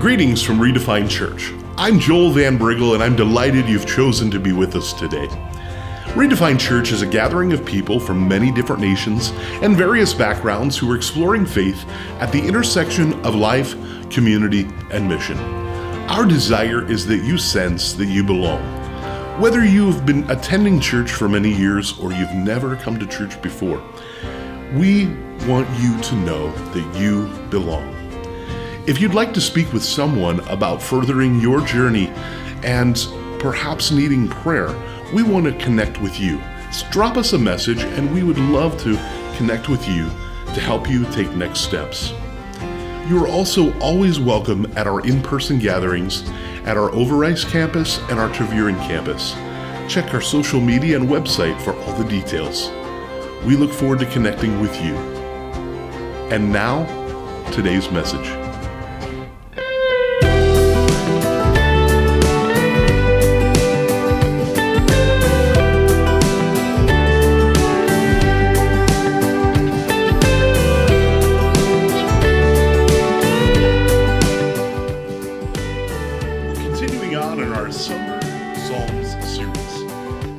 Greetings from Redefined Church. I'm Joel Van Briggle, and I'm delighted you've chosen to be with us today. Redefined Church is a gathering of people from many different nations and various backgrounds who are exploring faith at the intersection of life, community, and mission. Our desire is that you sense that you belong. Whether you've been attending church for many years or you've never come to church before, we want you to know that you belong. If you'd like to speak with someone about furthering your journey and perhaps needing prayer, we want to connect with you. So drop us a message and we would love to connect with you to help you take next steps. You are also always welcome at our in-person gatherings at our Overijse campus and our Tervuren campus. Check our social media and website for all the details. We look forward to connecting with you. And now, today's message.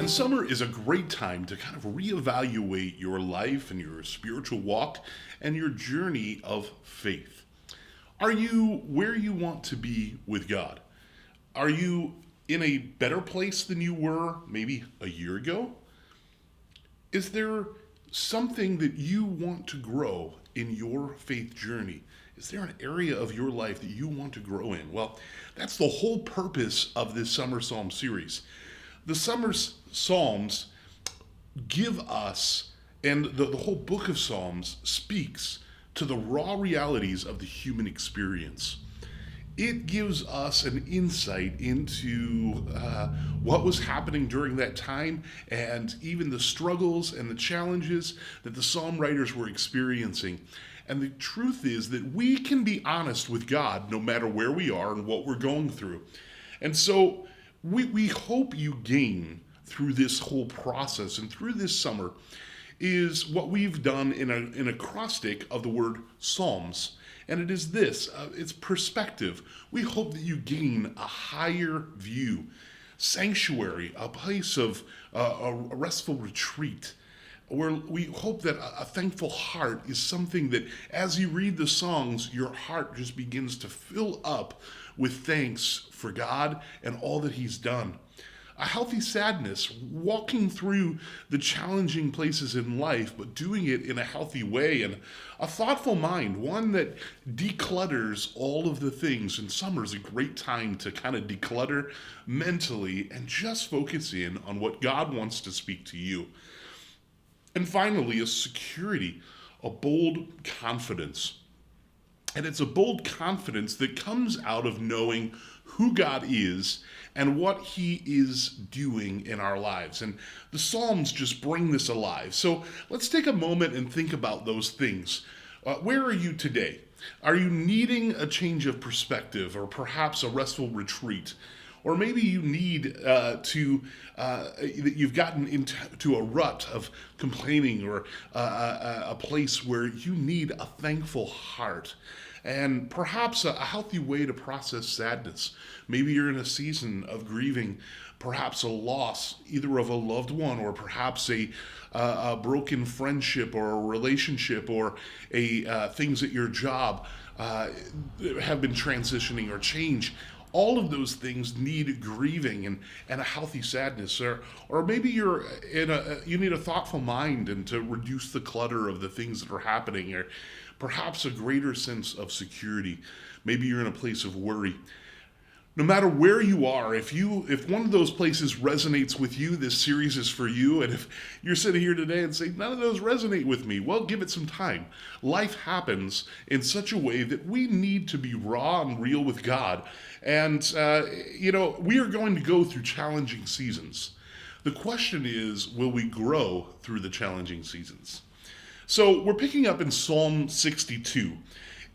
Summer is a great time to kind of reevaluate your life and your spiritual walk and your journey of faith. Are you where you want to be with God? Are you in a better place than you were maybe a year ago? Is there something that you want to grow in your faith journey? Is there an area of your life that you want to grow in? Well, that's the whole purpose of this Summer Psalm series. The Summer Psalms give us, and the whole book of Psalms speaks to the raw realities of the human experience. It gives us an insight into what was happening during that time and even the struggles and the challenges that the psalm writers were experiencing. And the truth is that we can be honest with God no matter where we are and what we're going through. And so we hope you gain through this whole process and through this summer is what we've done in an acrostic of the word Psalms. And it is this, it's perspective. We hope that you gain a higher view, sanctuary, a place of a restful retreat, where we hope that a thankful heart is something that as you read the songs, your heart just begins to fill up with thanks for God and all that He's done. A healthy sadness, walking through the challenging places in life, but doing it in a healthy way, and a thoughtful mind, one that declutters all of the things. And summer is a great time to kind of declutter mentally and just focus in on what God wants to speak to you. And finally, a security, a bold confidence. And it's a bold confidence that comes out of knowing who God is and what He is doing in our lives. And the Psalms just bring this alive. So let's take a moment and think about those things. Where are you today? Are you needing a change of perspective or perhaps a restful retreat? Or maybe you need you've gotten into a rut of complaining or a place where you need a thankful heart. And perhaps a healthy way to process sadness. Maybe you're in a season of grieving, perhaps a loss, either of a loved one or perhaps a broken friendship or a relationship or things at your job have been transitioning or change. All of those things need grieving and a healthy sadness. Or maybe you need a thoughtful mind and to reduce the clutter of the things that are happening, or perhaps a greater sense of security. Maybe you're in a place of worry. No matter where you are, if one of those places resonates with you, this series is for you. And if you're sitting here today and say, none of those resonate with me, well, give it some time. Life happens in such a way that we need to be raw and real with God. And, we are going to go through challenging seasons. The question is, will we grow through the challenging seasons? So we're picking up in Psalm 62.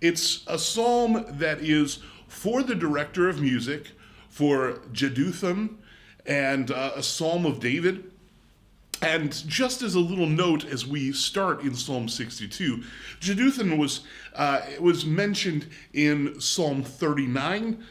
It's a psalm that is for the director of music, for Jeduthun, and a psalm of David. And just as a little note as we start in Psalm 62, Jeduthun was mentioned in Psalm 39,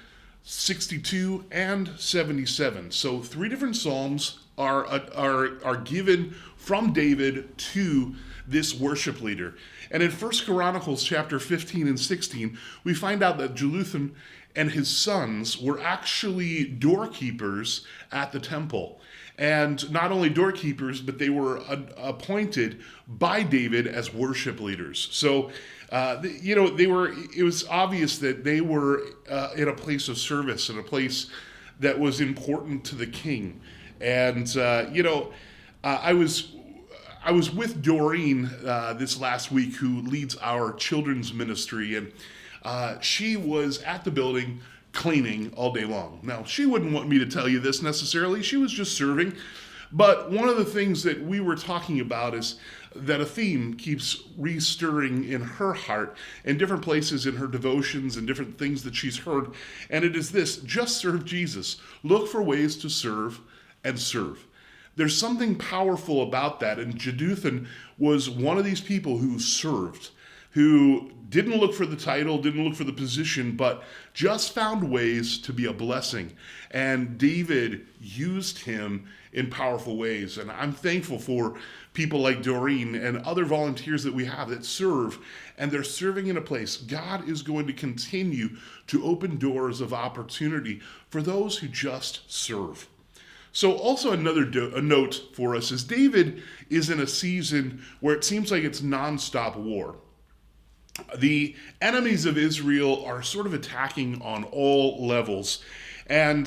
62, and 77. So 3 different psalms are given from David to this worship leader. And in 1 Chronicles chapter 15 and 16, we find out that Jeduthun and his sons were actually doorkeepers at the temple. And not only doorkeepers, but they were appointed by David as worship leaders. So, it was obvious that they were in a place of service, in a place that was important to the king. And, I was with Doreen this last week, who leads our children's ministry, and she was at the building cleaning all day long. Now, she wouldn't want me to tell you this necessarily. She was just serving. But one of the things that we were talking about is that a theme keeps re-stirring in her heart in different places in her devotions and different things that she's heard. And it is this: just serve Jesus. Look for ways to serve and serve. There's something powerful about that. And Jeduthun was one of these people who served, who didn't look for the title, didn't look for the position, but just found ways to be a blessing. And David used him in powerful ways. And I'm thankful for people like Doreen and other volunteers that we have that serve, and they're serving in a place. God is going to continue to open doors of opportunity for those who just serve. So also a note for us is David is in a season where it seems like it's nonstop war. The enemies of Israel are sort of attacking on all levels. And,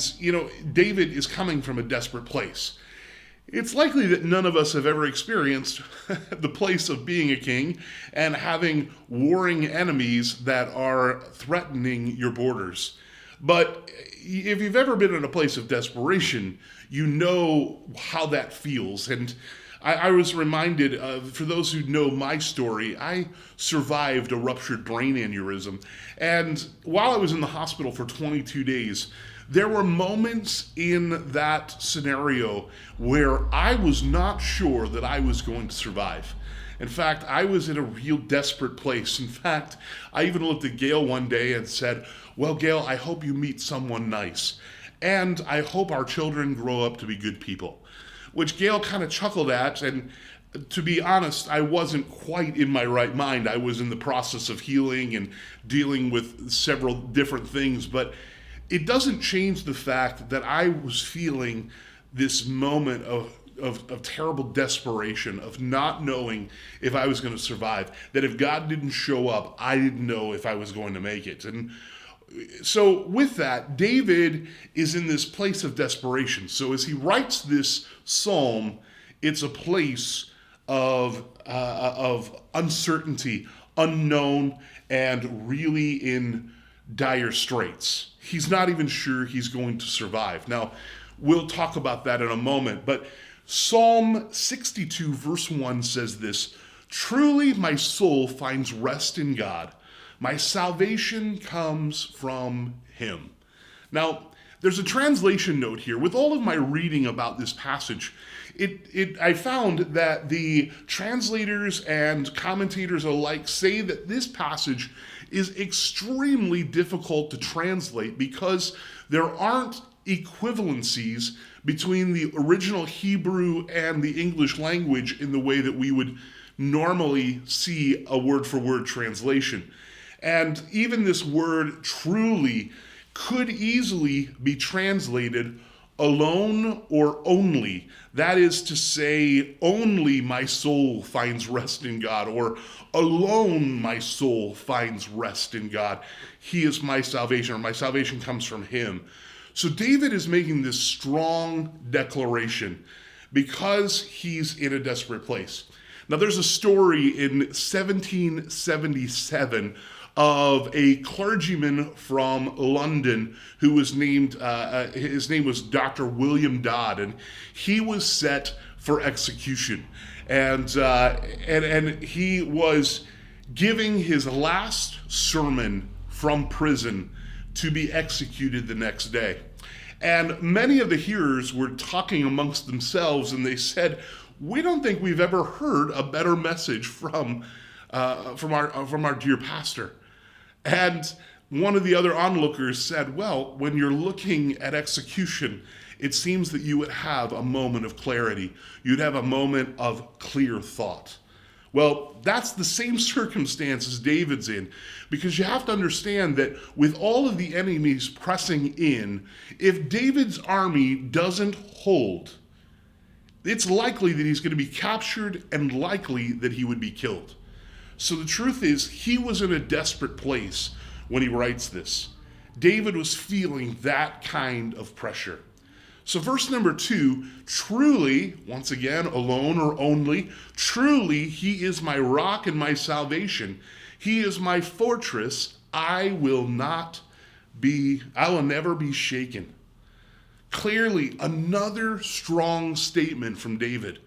David is coming from a desperate place. It's likely that none of us have ever experienced the place of being a king and having warring enemies that are threatening your borders. But if you've ever been in a place of desperation, you know how that feels. And I was reminded of, for those who know my story, I survived a ruptured brain aneurysm. And while I was in the hospital for 22 days, there were moments in that scenario where I was not sure that I was going to survive. In fact, I was in a real desperate place. In fact, I even looked at Gail one day and said, "Well, Gail, I hope you meet someone nice. And I hope our children grow up to be good people." Which Gail kind of chuckled at, and to be honest, I wasn't quite in my right mind. I was in the process of healing and dealing with several different things, but it doesn't change the fact that I was feeling this moment of terrible desperation, of not knowing if I was going to survive, that if God didn't show up, I didn't know if I was going to make it. And so with that, David is in this place of desperation. So as he writes this psalm, it's a place of uncertainty, unknown, and really in dire straits. He's not even sure he's going to survive. Now, we'll talk about that in a moment, but Psalm 62 verse 1 says this: "Truly my soul finds rest in God. My salvation comes from him." Now, there's a translation note here. With all of my reading about this passage, I found that the translators and commentators alike say that this passage is extremely difficult to translate because there aren't equivalencies between the original Hebrew and the English language in the way that we would normally see a word-for-word translation. And even this word "truly" could easily be translated alone or only. That is to say, only my soul finds rest in God, or alone my soul finds rest in God. He is my salvation, or my salvation comes from him. So David is making this strong declaration because he's in a desperate place. Now, there's a story in 1777 of a clergyman from London who was named, his name was Dr. William Dodd, and he was set for execution. And he was giving his last sermon from prison to be executed the next day. And many of the hearers were talking amongst themselves, and they said, we don't think we've ever heard a better message from our dear pastor. And one of the other onlookers said, well, when you're looking at execution, it seems that you would have a moment of clarity. You'd have a moment of clear thought. Well, that's the same circumstances David's in, because you have to understand that with all of the enemies pressing in, if David's army doesn't hold, it's likely that he's going to be captured and likely that he would be killed. So the truth is, he was in a desperate place when he writes this. David was feeling that kind of pressure. So verse number 2, truly, once again, alone or only, truly he is my rock and my salvation. He is my fortress. I will never be shaken. Clearly, another strong statement from David.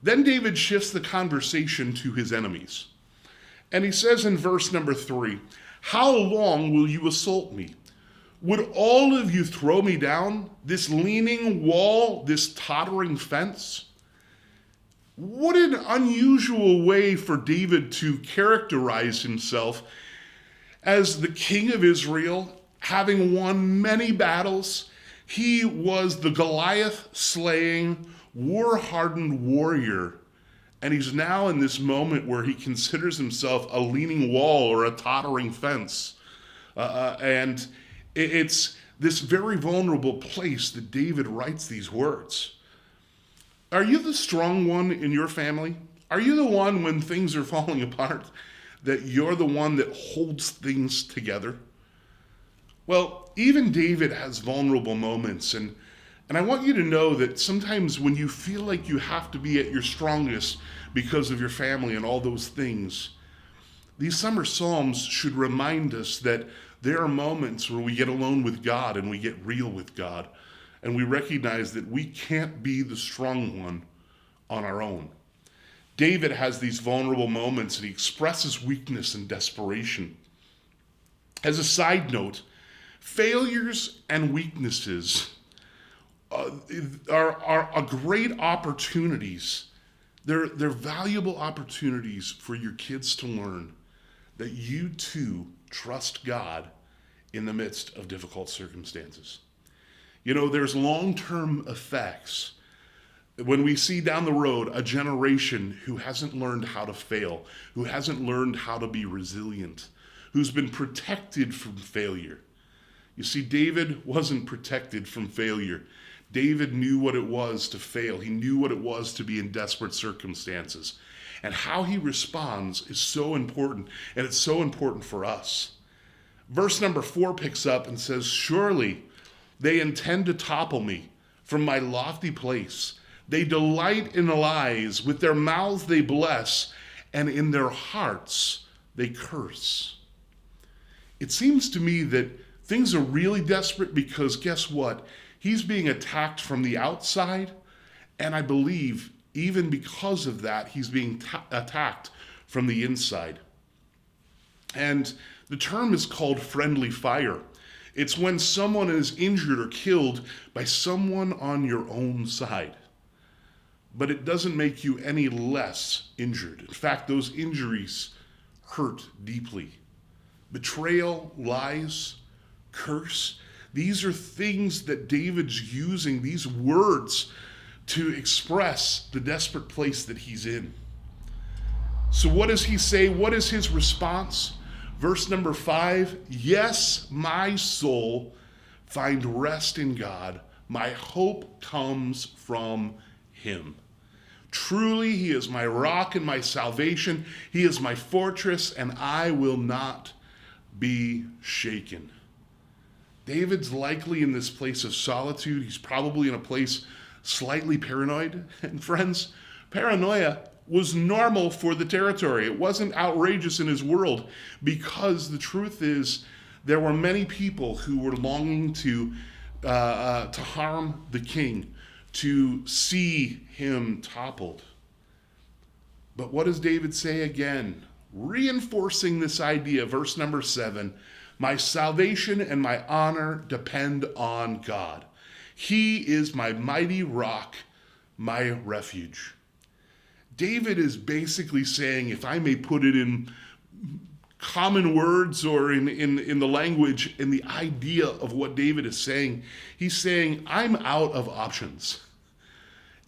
Then David shifts the conversation to his enemies. And he says in verse number 3, how long will you assault me? Would all of you throw me down? This leaning wall, this tottering fence? What an unusual way for David to characterize himself as the king of Israel, having won many battles. He was the Goliath-slaying, war-hardened warrior. And he's now in this moment where he considers himself a leaning wall or a tottering fence. And it's this very vulnerable place that David writes these words. Are you the strong one in your family? Are you the one when things are falling apart, that you're the one that holds things together? Well, even David has vulnerable moments, and I want you to know that sometimes when you feel like you have to be at your strongest because of your family and all those things, these summer psalms should remind us that there are moments where we get alone with God and we get real with God, and we recognize that we can't be the strong one on our own. David has these vulnerable moments and he expresses weakness and desperation. As a side note, failures and weaknesses are great opportunities. They're valuable opportunities for your kids to learn that you too trust God in the midst of difficult circumstances. You know, there's long-term effects when we see down the road a generation who hasn't learned how to fail, who hasn't learned how to be resilient, who's been protected from failure. You see, David wasn't protected from failure. David knew what it was to fail. He knew what it was to be in desperate circumstances. And how he responds is so important, and it's so important for us. Verse number 4 picks up and says, surely they intend to topple me from my lofty place. They delight in lies. With their mouths they bless, and in their hearts they curse. It seems to me that things are really desperate because guess what? He's being attacked from the outside, and I believe even because of that, he's being attacked from the inside. And the term is called friendly fire. It's when someone is injured or killed by someone on your own side. But it doesn't make you any less injured. In fact, those injuries hurt deeply. Betrayal, lies, curse, these are things that David's using, these words, to express the desperate place that he's in. So what does he say? What is his response? Verse number 5, yes, my soul find rest in God. My hope comes from him. Truly, he is my rock and my salvation. He is my fortress, and I will not be shaken. David's likely in this place of solitude. He's probably in a place slightly paranoid. And friends, paranoia was normal for the territory. It wasn't outrageous in his world, because the truth is there were many people who were longing to harm the king, to see him toppled. But what does David say again? Reinforcing this idea, verse number 7, my salvation and my honor depend on God. He is my mighty rock, my refuge. David is basically saying, if I may put it in common words or in the language, in the idea of what David is saying, he's saying, I'm out of options.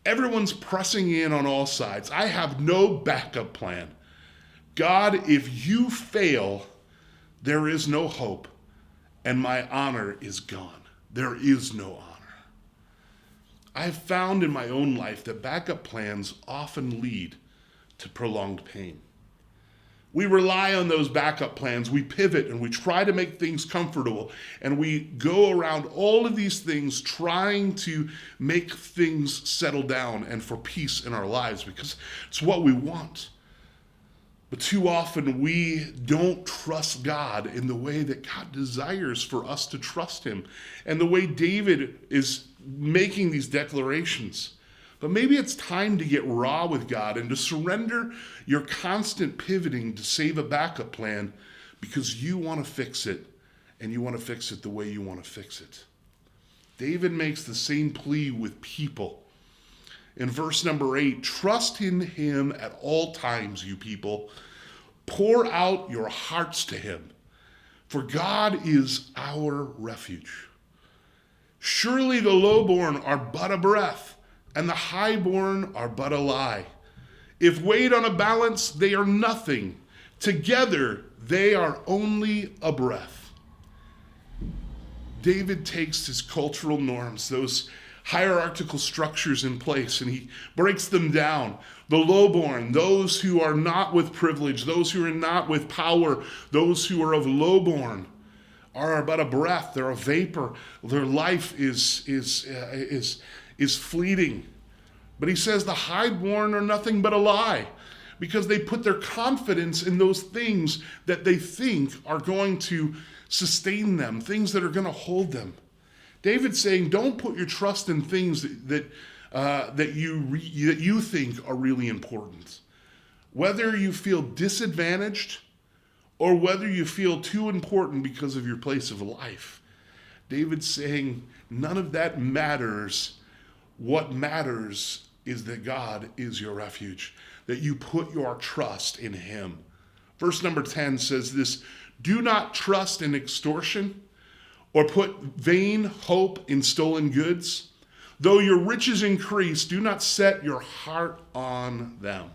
Everyone's pressing in on all sides. I have no backup plan. God, if you fail, there is no hope, and my honor is gone. There is no honor. I've found in my own life that backup plans often lead to prolonged pain. We rely on those backup plans. We pivot and we try to make things comfortable. And we go around all of these things trying to make things settle down and for peace in our lives because it's what we want. But too often we don't trust God in the way that God desires for us to trust him. And the way David is making these declarations. But maybe it's time to get raw with God and to surrender your constant pivoting to save a backup plan because you want to fix it and you want to fix it the way you want to fix it. David makes the same plea with people. In verse number 8, trust in him at all times, you people. Pour out your hearts to him, for God is our refuge. Surely the lowborn are but a breath, and the highborn are but a lie. If weighed on a balance, they are nothing. Together, they are only a breath. David takes his cultural norms, those hierarchical structures in place, and he breaks them down. The lowborn, those who are not with privilege, those who are not with power, those who are of lowborn, are but a breath. They're a vapor. Their life is fleeting. But he says the highborn are nothing but a lie because they put their confidence in those things that they think are going to sustain them, things that are going to hold them. David's saying, don't put your trust in things that you think are really important. Whether you feel disadvantaged or whether you feel too important because of your place of life. David's saying, none of that matters. What matters is that God is your refuge, that you put your trust in him. Verse number 10 says this, do not trust in extortion or put vain hope in stolen goods. Though your riches increase, do not set your heart on them.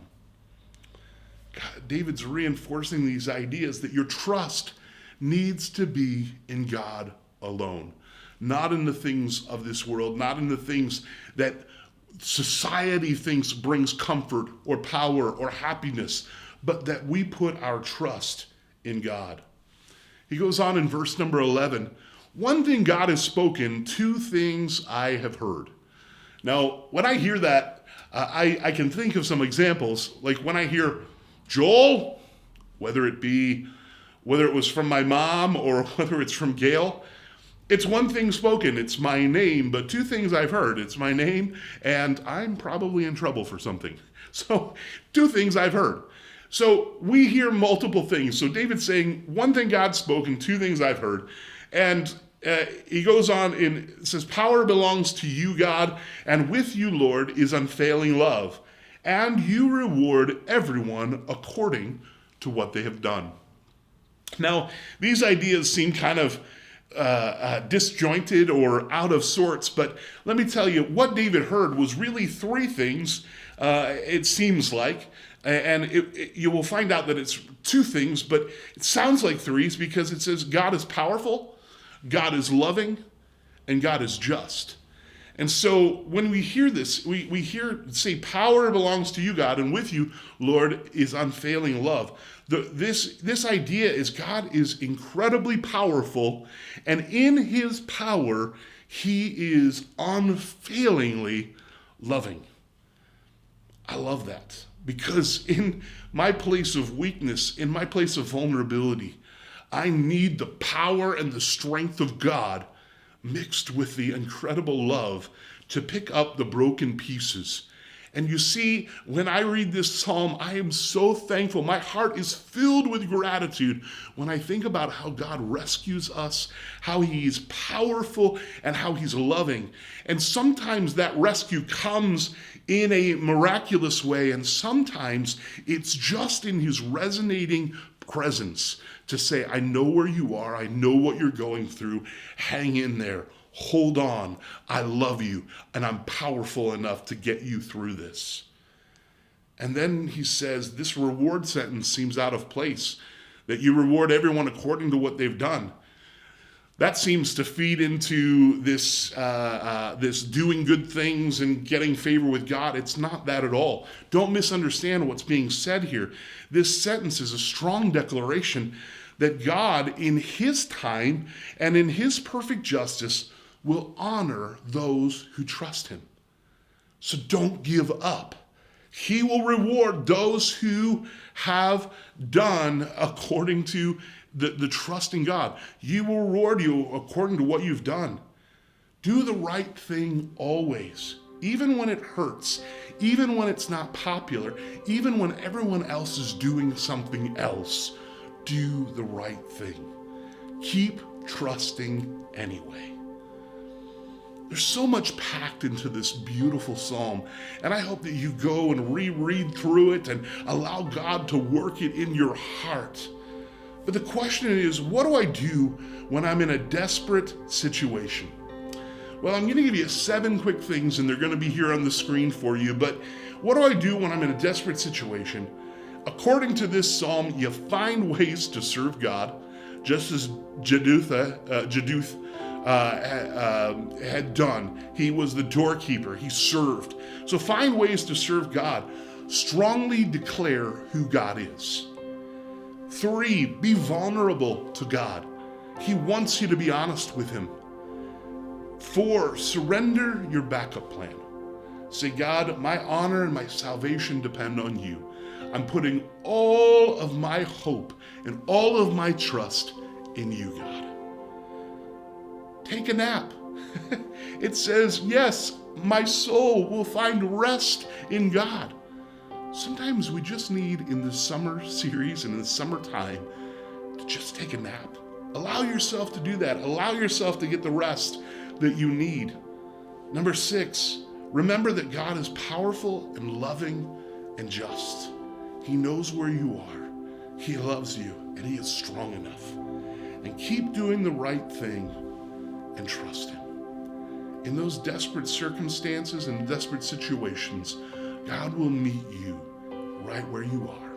God, David's reinforcing these ideas that your trust needs to be in God alone, not in the things of this world, not in the things that society thinks brings comfort or power or happiness, but that we put our trust in God. He goes on in verse number 11, one thing God has spoken, two things I have heard. Now, when I hear that, I can think of some examples, like when I hear Joel, whether it was from my mom or whether it's from Gail, it's one thing spoken, it's my name, but two things I've heard. It's my name, and I'm probably in trouble for something. So, two things I've heard. So, we hear multiple things. So, David's saying, one thing God's spoken, two things I've heard. And he goes on and says, power belongs to you, God, and with you, Lord, is unfailing love. And you reward everyone according to what they have done. Now, these ideas seem kind of disjointed or out of sorts, but let me tell you, what David heard was really three things, it seems like, and you will find out that it's two things, but it sounds like threes because it says God is powerful, God is loving, and God is just. And so when we hear this, we hear say, power belongs to you, God, and with you, Lord, is unfailing love. This idea is God is incredibly powerful, and in his power, he is unfailingly loving. I love that, because in my place of weakness, in my place of vulnerability, I need the power and the strength of God mixed with the incredible love to pick up the broken pieces And you see, when I read this psalm, I am so thankful. My heart is filled with gratitude when I think about how God rescues us, how he's powerful, and how he's loving. And sometimes that rescue comes in a miraculous way, and sometimes it's just in his resonating presence to say, I know where you are, I know what you're going through, hang in there. Hold on, I love you, and I'm powerful enough to get you through this. And then he says, this reward sentence seems out of place, that you reward everyone according to what they've done. That seems to feed into this doing good things and getting favor with God. It's not that at all. Don't misunderstand what's being said here. This sentence is a strong declaration that God, in his time and in his perfect justice, will honor those who trust him. So don't give up. He will reward those who have done according to the trust in God. He will reward you according to what you've done. Do the right thing always, even when it hurts, even when it's not popular, even when everyone else is doing something else. Do the right thing. Keep trusting anyway. There's so much packed into this beautiful psalm, and I hope that you go and reread through it and allow God to work it in your heart. But the question is, what do I do when I'm in a desperate situation? Well, I'm going to give you 7 quick things, and they're going to be here on the screen for you. But what do I do when I'm in a desperate situation? According to this psalm, you find ways to serve God, just as Jeduth had done. He was the doorkeeper. He served. So find ways to serve God. Strongly declare who God is. 3, be vulnerable to God. He wants you to be honest with him. 4, surrender your backup plan. Say, God, my honor and my salvation depend on you. I'm putting all of my hope and all of my trust in you, God. Take a nap. It says, yes, my soul will find rest in God. Sometimes we just need, in the summer series and in the summertime, to just take a nap. Allow yourself to do that. Allow yourself to get the rest that you need. Number 6, remember that God is powerful and loving and just. He knows where you are. He loves you, and he is strong enough. And keep doing the right thing and trust him. In those desperate circumstances and desperate situations, God will meet you right where you are.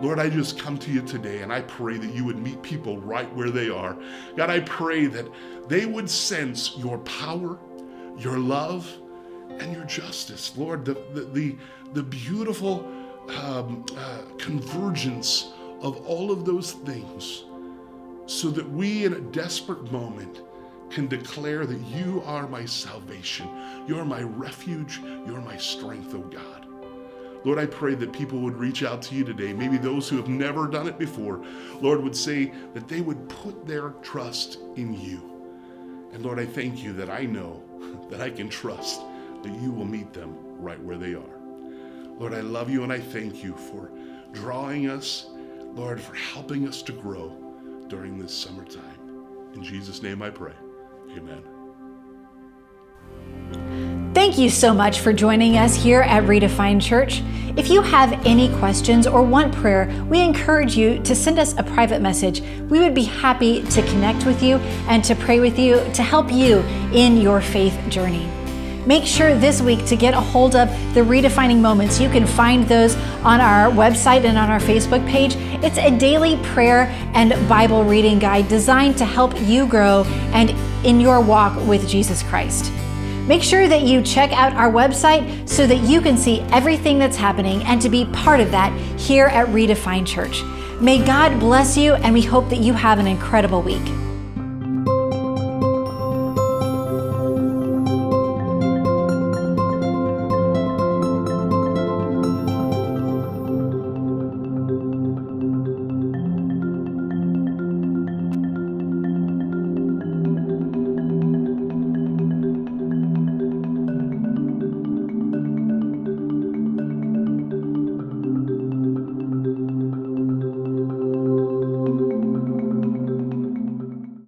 Lord, I just come to you today and I pray that you would meet people right where they are. God, I pray that they would sense your power, your love, and your justice. Lord, the beautiful convergence of all of those things, so that we in a desperate moment can declare that you are my salvation, you're my refuge, you're my strength, oh God. Lord, I pray that people would reach out to you today, maybe those who have never done it before, Lord, would say that they would put their trust in you. And Lord, I thank you that I know that I can trust that you will meet them right where they are. Lord, I love you and I thank you for drawing us, Lord, for helping us to grow during this summertime. In Jesus' name I pray. Amen. Thank you so much for joining us here at Redefined Church. If you have any questions or want prayer, we encourage you to send us a private message. We would be happy to connect with you and to pray with you to help you in your faith journey. Make sure this week to get a hold of the Redefining Moments. You can find those on our website and on our Facebook page. It's a daily prayer and Bible reading guide designed to help you grow and in your walk with Jesus Christ. Make sure that you check out our website so that you can see everything that's happening and to be part of that here at Redefined Church. May God bless you, and we hope that you have an incredible week.